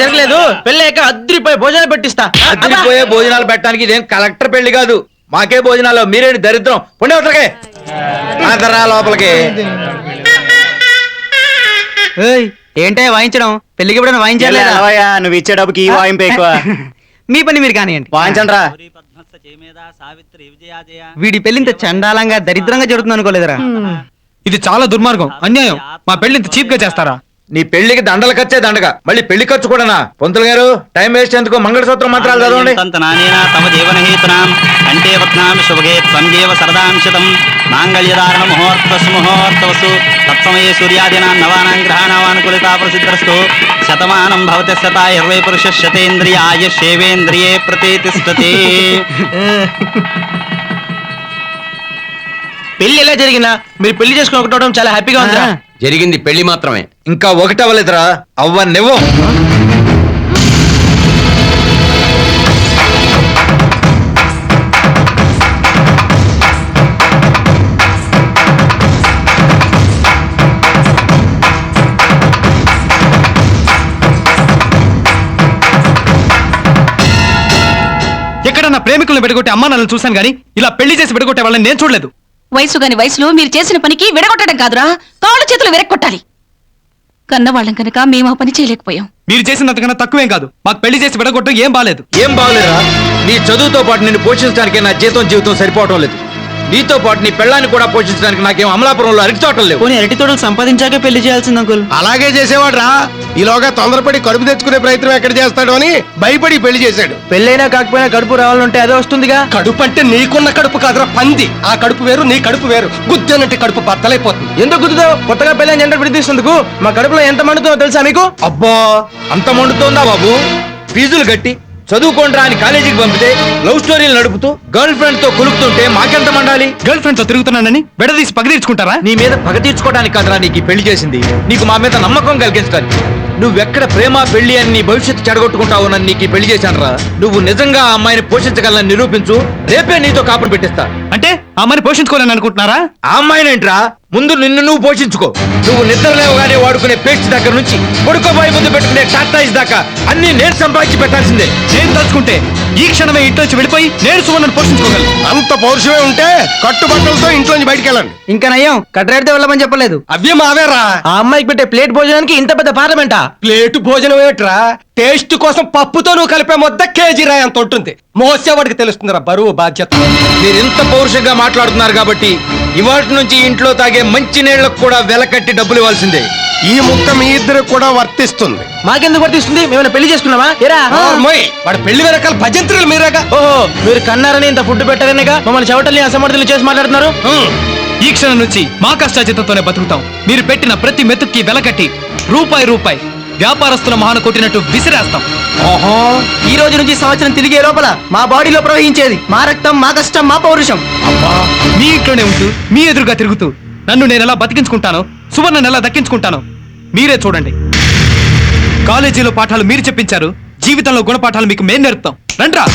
జరగలేదు. పెళ్ళాక అద్దరిపోయే భోజనాలు పెట్టిస్తా. అద్దరిపోయే భోజనాలు పెట్టడానికి ఇదేం కలెక్టర్ పెళ్లి కాదు. మాకే భోజనాలు, మీరేంటి దరిద్రం. పుణ్యవతలకే ఆదరా లోపలికి. ఏంటే వాయించడం? పెళ్లికి ఎప్పుడైనా వాయించాలి. నువ్వు ఇచ్చే డబ్బుకి ఈ వాయింపు ఎక్కువ. మీ పని మీరు కానివ్వండి. వాయించండి రా. వీడి పెళ్లింత చండాలంగా దరిద్రంగా జరుగుతుంది అనుకోలేదురా. ఇది చాలా దుర్మార్గం, అన్యాయం. మా పెళ్లి ఇంత చీప్ గా చేస్తారా? నీ పెళ్లికి దండలు ఖర్చే దండగా, మళ్ళీ పెళ్లి ఖర్చు కూడానా? పంతులు గారు టైం వేస్ట్ ఎందుకు, మంగళసూత్రం మంత్రాలు చదవండి. అంటే శుభగే సంజీవ సరదాంశతం మాంగళ్యధారణ ముహూర్తసు తత్సమయే సూర్యాదినా నవానాం గ్రహాణావానుకూలితా ప్రసిద్ధస్తు శతమానం భవతి శత 20 పురుష శతేంద్రియ ఆయుష్యేవేంద్రియే ప్రతిష్టతి. పెళ్లి ఎలా జరిగినా మీరు పెళ్లి చేసుకుని ఒకటవడం చాలా హ్యాపీగా ఉందా? జరిగింది పెళ్లి మాత్రమే, ఇంకా ఒకటవ్వలేదురా. అవ్వనివ్వు. ఎక్కడన్నా ప్రేమికులను విడగొట్టే అమ్మా నన్ను చూశాను గానీ ఇలా పెళ్లి చేసి విడగొట్టే వాళ్ళని నేను చూడలేదు. వయసు గాని వయసులో మీరు చేసిన పనికి విడగొట్టడం కాదురా, కాళ్ళు చేతులు విరక్కొట్టాలి. కన్నవాళ్ళం కనుక మేము ఆ పని చేయలేకపోయాం. మీరు చేసినంతకన్నా తక్కువేం కాదు. మాకు పెళ్లి చేసి విడగొట్టడం ఏం బాలేదు. ఏం బాగలేరా? నీ చదువుతో పాటు నిన్ను పోషించడానికి నా జీవితం సరిపోవటం లేదు. నీతో పాటు నీ పెళ్ళాన్ని కూడా పోషించడానికి నాకేం అమలాపురంలో అరటితోటం లేవు. పోనీ అరటి తోటలు సంపాదించాకే పెళ్లి చేయాల్సింది అంకుల్. అలాగే చేసేవాడు రా. ఈలోగా తొందరపడి కడుపు తెచ్చుకునే ప్రయత్నం ఎక్కడ చేస్తాడు అని భయపడి పెళ్లి చేశాడు. పెళ్ళైనా కాకపోయినా కడుపు రావాలంటే అదే వస్తుందిగా. కడుపు అంటే నీకున్న కడుపు కాదురా పంది. ఆ కడుపు వేరు, నీ కడుపు వేరు. గుద్దనంటే కడుపు బద్దలైపోతుంది. ఎందుకు గుద్దుతావు? కొత్తగా పెళ్ళైన జంట విడితీస్తుందుకు. మా కడుపులో ఎంత మండుతుందో తెలుసా మీకు? అబ్బా, అంత మండుతోందా బాబు? ఫీజులు కట్టి చదువుకోండ్రా అని కాలేజీకి పంపితే లవ్ స్టోరీలు నడుపుతూ గర్ల్ ఫ్రెండ్ తో కొలుపుతుంటే మాకెంత మండాలి? గర్ల్ ఫ్రెండ్ తో తిరుగుతున్నానని విడదీసి పగ తీర్చుకుంటారా? నీ మీద పగ తీర్చుకోవడానికి కాదురా నీకు పెళ్లి చేసింది, నీకు మా మీద నమ్మకం కలిగించడానికి. నువ్వెక్కడ ప్రేమ పెళ్లి అని నీ భవిష్యత్తు చెడగొట్టుకుంటావునని నీకు పెళ్లి చేశానరా. నువ్వు నిజంగా ఆ అమ్మాయిని పోషించగలని నిరూపించు, రేపే నీతో కాపురం పెట్టిస్తా. అంటే ఆ అమ్మాయిని పోషించుకోవాలని అనుకుంటున్నారా? ఆ అమ్మాయినేంట్రా, ముందు నిన్ను నువ్వు పోషించుకో. నువ్వు నిద్ర లేవగానే వాడుకునే పేస్ట్ దగ్గర నుంచి పడుకోబోయే ముందు పెట్టుకునే టాటాయిస్ దాకా అన్ని నేను సంపాదించి పెట్టాల్సిందే. నేను తలుచుకుంటే ఈ క్షణమే ఇంట్లోంచి వెళ్ళిపోయి నేను సుమన్ను పోషించుకోగలను. అంత పౌరుషమే ఉంటే కట్టుబట్టలతో ఇంట్లోంచి బయటికి వెళ్ళండి. ఇంకా నయ్యం కట్రాడితే వెళ్ళమని చెప్పలేదు. అవే మావేరా. ఆ అమ్మాయికి పెట్టే ప్లేట్ భోజనానికి ఇంత పెద్ద పార్లమెంటా? ప్లేటు భోజనం ఏమిట్రా? టేస్ట్ కోసం పప్పుతో నువ్వు కలిపే మొద్ద కేజీ రాయి అంత ఉంటుంది. మోసేవాడికి తెలుస్తుందిరా బరువు బాధ్యత. మీరు ఇంత పౌరుషంగా మాట్లాడుతున్నారు కాబట్టి ఇవాటి నుంచి ఇంట్లో తాగే మంచి నీళ్లకు కూడా వెలకట్టి డబ్బులు ఇవ్వాల్సిందే. ఈ ముక్క మీ ఇద్దరు కూడా వర్తిస్తుంది. మాకెందుకు వర్తిస్తుంది? మేమైనా పెళ్లి చేసుకున్నావా? ఎరా వాడు పెళ్లి వెనకాల భజంత్రులు మీరేగా. ఓహో, మీరు కన్నారని ఇంత ఫుడ్ పెట్టగానేగా మమ్మల్ని చెవటల్ని అసమర్థులు చేసి మాట్లాడుతున్నారు. ఈ క్షణం నుంచి మా కష్టాచితంతోనే బతుకుతాం. మీరు పెట్టిన ప్రతి మెతుక్కి వెలకట్టి రూపాయి వ్యాపారస్తుల మహాన కొట్టినట్టు విసిరేస్తాం. ఓహో, ఈ రోజు నుంచి సంవత్సరం తిరిగే లోపల మా బాడీలో ప్రవహించేది మా రక్తం, మా కష్టం, మా పౌరుషం. అబ్బా, మీ ఇంట్లోనే ఉంటూ మీ ఎదురుగా తిరుగుతూ నన్ను నేను ఎలా బతికించుకుంటానో, సువర్ణను ఎలా దక్కించుకుంటానో మీరే చూడండి. కాలేజీలో పాఠాలు మీరు చెప్పించారు, జీవితంలో గుణపాఠాలు మీకు మేం నేర్పుతాం. రండ్రా.